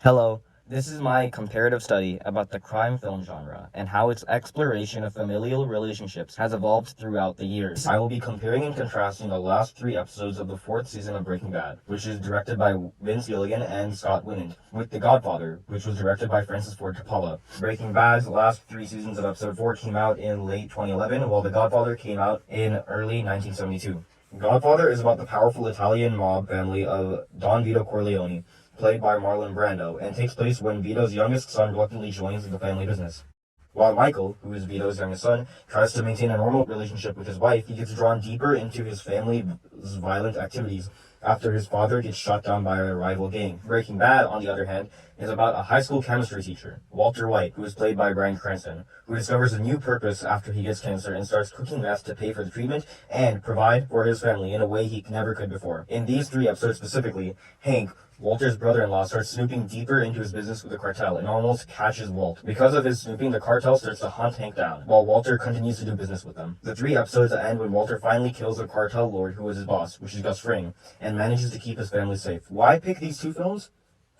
Hello, this is my comparative study about the crime film genre and how its exploration of familial relationships has evolved throughout the years. I will be comparing and contrasting the last 3 episodes of the 4th season of Breaking Bad, which is directed by Vince Gilligan and Scott Winant, with The Godfather, which was directed by Francis Ford Coppola. Breaking Bad's last 3 seasons of episode 4 came out in late 2011, while The Godfather came out in early 1972. Godfather is about the powerful Italian mob family of Don Vito Corleone, played by Marlon Brando, and takes place when Vito's youngest son reluctantly joins the family business. While Michael, who is Vito's youngest son, tries to maintain a normal relationship with his wife, he gets drawn deeper into his family's violent activities after his father gets shot down by a rival gang. Breaking Bad, on the other hand, is about a high school chemistry teacher, Walter White, who is played by Bryan Cranston, who discovers a new purpose after he gets cancer and starts cooking meth to pay for the treatment and provide for his family in a way he never could before. In these 3 episodes specifically, Hank, Walter's brother-in-law, starts snooping deeper into his business with the cartel and almost catches Walt. Because of his snooping, the cartel starts to hunt Hank down, while Walter continues to do business with them. The 3 episodes end when Walter finally kills the cartel lord who was his boss, which is Gus Fring, and manages to keep his family safe. Why pick these 2 films?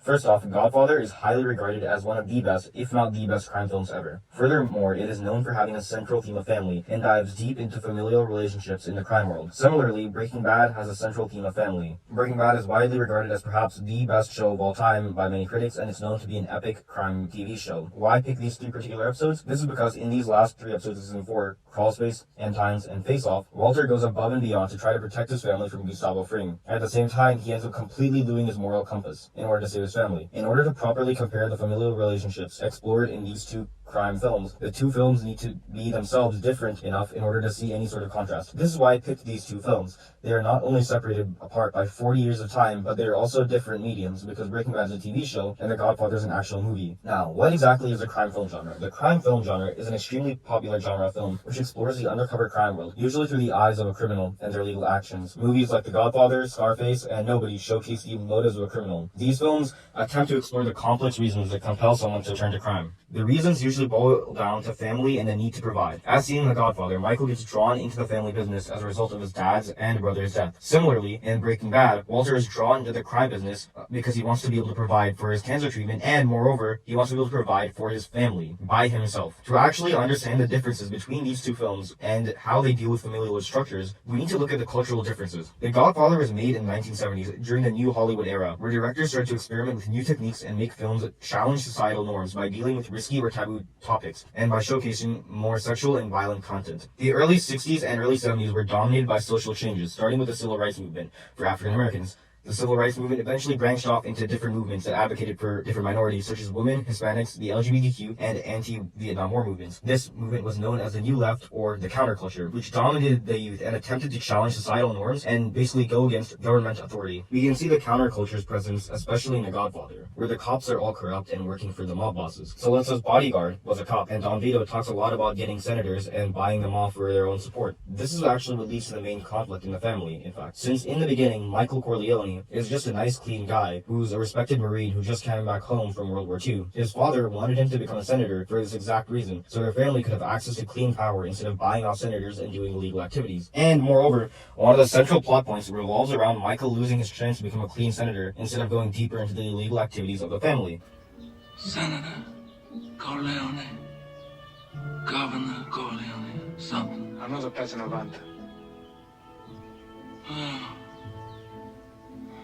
First off, Godfather is highly regarded as one of the best, if not the best, crime films ever. Furthermore, it is known for having a central theme of family, and dives deep into familial relationships in the crime world. Similarly, Breaking Bad has a central theme of family. Breaking Bad is widely regarded as perhaps the best show of all time by many critics, and it's known to be an epic crime TV show. Why pick these 3 particular episodes? This is because in these last 3 episodes of Season 4, Crawlspace, End Times, and Face Off, Walter goes above and beyond to try to protect his family from Gustavo Fring. At the same time, he ends up completely losing his moral compass in order to save his family. In order to properly compare the familial relationships explored in these 2 crime films, the 2 films need to be themselves different enough in order to see any sort of contrast. This is why I picked these 2 films. They are not only separated apart by 40 years of time, but they are also different mediums, because Breaking Bad is a TV show and The Godfather is an actual movie. Now, what exactly is the crime film genre? The crime film genre is an extremely popular genre of film which explores the undercover crime world, usually through the eyes of a criminal and their legal actions. Movies like The Godfather, Scarface, and Nobody showcase the motives of a criminal. These films attempt to explore the complex reasons that compel someone to turn to crime. The reasons usually boil down to family and the need to provide. As seen in The Godfather, Michael gets drawn into the family business as a result of his dad's and brother's death. Similarly, in Breaking Bad, Walter is drawn into the crime business because he wants to be able to provide for his cancer treatment, and moreover, he wants to be able to provide for his family by himself. To actually understand the differences between these 2 films and how they deal with familial structures, we need to look at the cultural differences. The Godfather was made in the 1970s during the New Hollywood era, where directors started to experiment with new techniques and make films that challenge societal norms by dealing with risky or taboo topics, and by showcasing more sexual and violent content. The early 60s and early 70s were dominated by social changes, starting with the Civil Rights Movement for African Americans. The Civil Rights Movement eventually branched off into different movements that advocated for different minorities, such as women, Hispanics, the LGBTQ, and anti-Vietnam War movements. This movement was known as the New Left, or the counterculture, which dominated the youth and attempted to challenge societal norms and basically go against government authority. We can see the counterculture's presence, especially in The Godfather, where the cops are all corrupt and working for the mob bosses. Solenzo's bodyguard was a cop, and Don Vito talks a lot about getting senators and buying them off for their own support. This is actually what leads to the main conflict in the family, in fact. Since in the beginning, Michael Corleone is just a nice, clean guy who's a respected Marine who just came back home from World War II. His father wanted him to become a senator for this exact reason, so their family could have access to clean power instead of buying off senators and doing illegal activities. And moreover, one of the central plot points revolves around Michael losing his chance to become a clean senator instead of going deeper into the illegal activities of the family. Senator Corleone, Governor Corleone, something. Another person of Anta.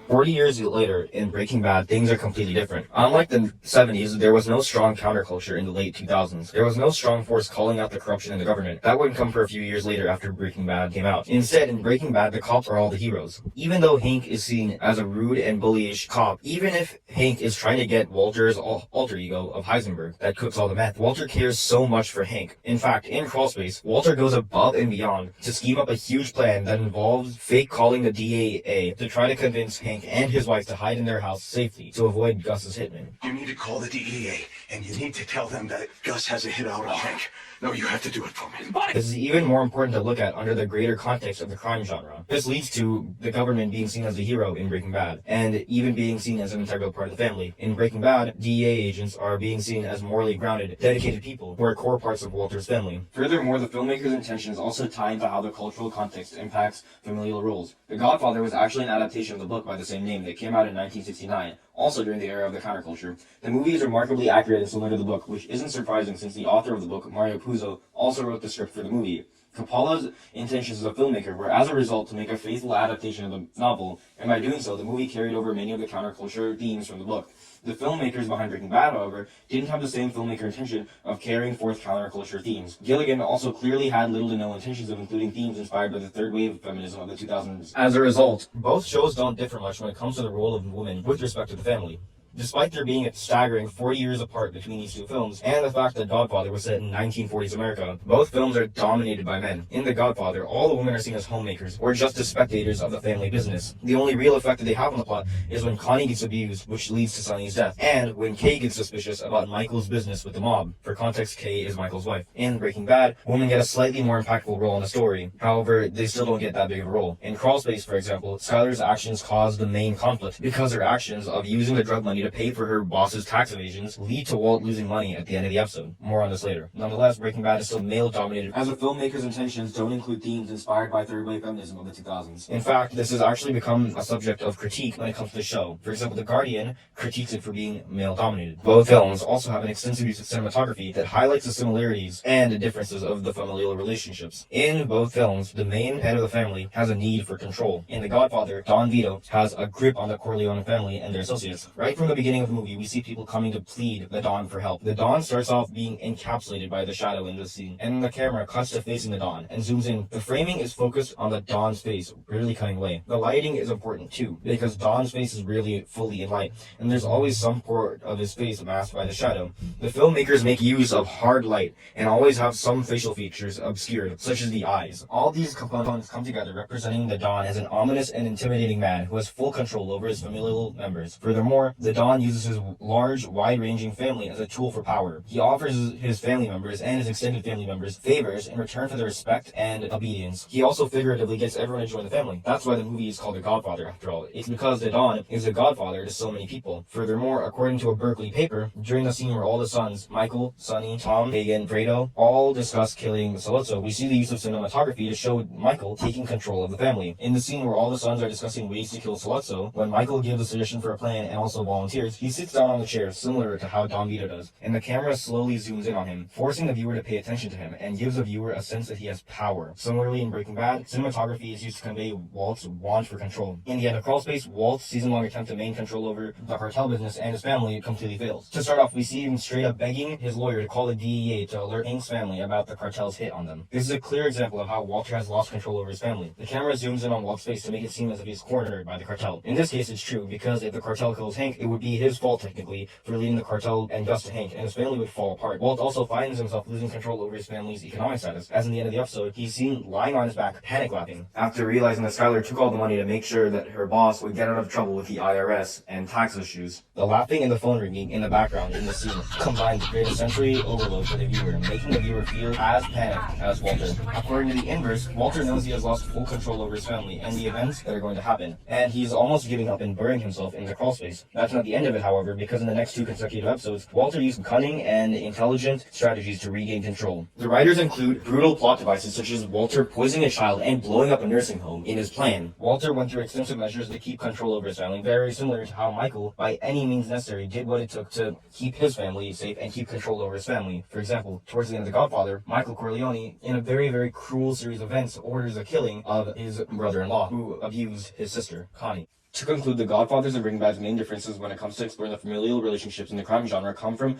40 years later, in Breaking Bad, things are completely different. Unlike the 70s, there was no strong counterculture in the late 2000s. There was no strong force calling out the corruption in the government. That wouldn't come for a few years later after Breaking Bad came out. Instead, in Breaking Bad, the cops are all the heroes. Even though Hank is seen as a rude and bullyish cop, even if Hank is trying to get Walter's alter ego of Heisenberg that cooks all the meth, Walter cares so much for Hank. In fact, in Crawlspace, Walter goes above and beyond to scheme up a huge plan that involves fake calling the DEA to try to convince Hank and his wife to hide in their house safely to avoid Gus's hitman. You need to call the DEA, and you need to tell them that Gus has a hit out on Hank. No, you have to do it for me. This is even more important to look at under the greater context of the crime genre. This leads to the government being seen as the hero in Breaking Bad, and even being seen as an integral part of the family. In Breaking Bad, DEA agents are being seen as morally grounded, dedicated people who are core parts of Walter's family. Furthermore, the filmmaker's intentions also tie into how the cultural context impacts familial roles. The Godfather was actually an adaptation of the book by the same name that came out in 1969, also during the era of the counterculture. The movie is remarkably accurate and similar to the book, which isn't surprising since the author of the book, Mario Puzo, also wrote the script for the movie. Coppola's intentions as a filmmaker were, as a result, to make a faithful adaptation of the novel, and by doing so, the movie carried over many of the counterculture themes from the book. The filmmakers behind Breaking Bad, however, didn't have the same filmmaker intention of carrying forth counterculture themes. Gilligan also clearly had little to no intentions of including themes inspired by the third wave of feminism of the 2000s. As a result, both shows don't differ much when it comes to the role of women with respect to the family. Despite there being a staggering 40 years apart between these two films, and the fact that Godfather was set in 1940s America, both films are dominated by men. In The Godfather, all the women are seen as homemakers, or just as spectators of the family business. The only real effect that they have on the plot is when Connie gets abused, which leads to Sonny's death, and when Kay gets suspicious about Michael's business with the mob. For context, Kay is Michael's wife. In Breaking Bad, women get a slightly more impactful role in the story. However, they still don't get that big of a role. In Crawl Space, for example, Skyler's actions cause the main conflict, because her actions of using the drug money to pay for her boss's tax evasions lead to Walt losing money at the end of the episode. More on this later. Nonetheless, Breaking Bad is still male-dominated, as the filmmaker's intentions don't include themes inspired by third-wave feminism of the 2000s. In fact, this has actually become a subject of critique when it comes to the show. For example, The Guardian critiques it for being male-dominated. Both films also have an extensive use of cinematography that highlights the similarities and differences of the familial relationships. In both films, the main head of the family has a need for control. In The Godfather, Don Vito has a grip on the Corleone family and their associates. Right from the beginning of the movie, we see people coming to plead the Don for help. The Don starts off being encapsulated by the shadow in the scene, and the camera cuts to facing the Don and zooms in. The framing is focused on the Don's face, rarely cutting away. The lighting is important too, because Don's face is really fully in light, and there's always some part of his face masked by the shadow. The filmmakers make use of hard light, and always have some facial features obscured, such as the eyes. All these components come together, representing the Don as an ominous and intimidating man who has full control over his familial members. Furthermore, the Don uses his large, wide-ranging family as a tool for power. He offers his family members and his extended family members favors in return for their respect and obedience. He also figuratively gets everyone to join the family. That's why the movie is called The Godfather, after all. It's because the Don is a godfather to so many people. Furthermore, according to a Berkeley paper, during the scene where all the sons, Michael, Sonny, Tom, Hagen, Fredo, all discuss killing Sollozzo, we see the use of cinematography to show Michael taking control of the family. In the scene where all the sons are discussing ways to kill Sollozzo, when Michael gives a suggestion for a plan and also volunteers, he sits down on the chair, similar to how Don Vito does, and the camera slowly zooms in on him, forcing the viewer to pay attention to him, and gives the viewer a sense that he has power. Similarly, in Breaking Bad, cinematography is used to convey Walt's want for control. In the end of Crawl Space, Walt's season-long attempt to maintain control over the cartel business and his family completely fails. To start off, we see him straight up begging his lawyer to call the DEA to alert Hank's family about the cartel's hit on them. This is a clear example of how Walter has lost control over his family. The camera zooms in on Walt's face to make it seem as if he's cornered by the cartel. In this case, it's true, because if the cartel kills Hank, it would be his fault technically for leading the cartel and Gus to Hank, and his family would fall apart. Walt also finds himself losing control over his family's economic status, as in the end of the episode, he's seen lying on his back, panic laughing, after realizing that Skyler took all the money to make sure that her boss would get out of trouble with the IRS and tax issues. The laughing and the phone ringing in the background in the scene combine to create a sensory overload for the viewer, making the viewer feel as panicked as Walter. According to the inverse, Walter knows he has lost full control over his family and the events that are going to happen, and he's almost giving up and burying himself in the crawl space. That's not the end of it, however, because in the next two consecutive episodes, Walter used cunning and intelligent strategies to regain control. The writers include brutal plot devices such as Walter poisoning a child and blowing up a nursing home in his plan. Walter went through extensive measures to keep control over his family, very similar to how Michael, by any means necessary, did what it took to keep his family safe and keep control over his family. For example, towards the end of The Godfather, Michael Corleone, in a very, very cruel series of events, orders the killing of his brother-in-law, who abused his sister, Connie. To conclude, The Godfather's and Breaking Bad's main differences when it comes to exploring the familial relationships in the crime genre come from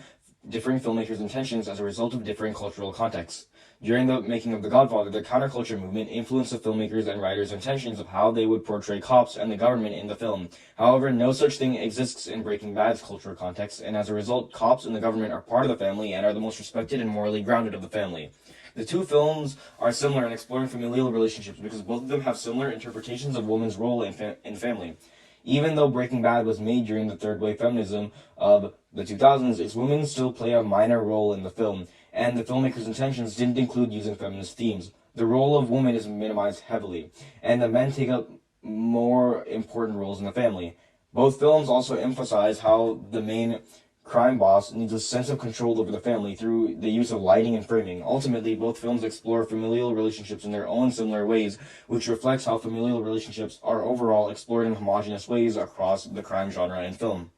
differing filmmakers' intentions as a result of differing cultural contexts. During the making of The Godfather, the counterculture movement influenced the filmmakers' and writers' intentions of how they would portray cops and the government in the film. However, no such thing exists in Breaking Bad's cultural context, and as a result, cops and the government are part of the family and are the most respected and morally grounded of the family. The two films are similar in exploring familial relationships because both of them have similar interpretations of women's role in family. Even though Breaking Bad was made during the third wave feminism of the 2000s, its women still play a minor role in the film, and the filmmakers' intentions didn't include using feminist themes. The role of women is minimized heavily, and the men take up more important roles in the family. Both films also emphasize how the main crime boss needs a sense of control over the family through the use of lighting and framing. Ultimately, both films explore familial relationships in their own similar ways, which reflects how familial relationships are overall explored in homogeneous ways across the crime genre and film.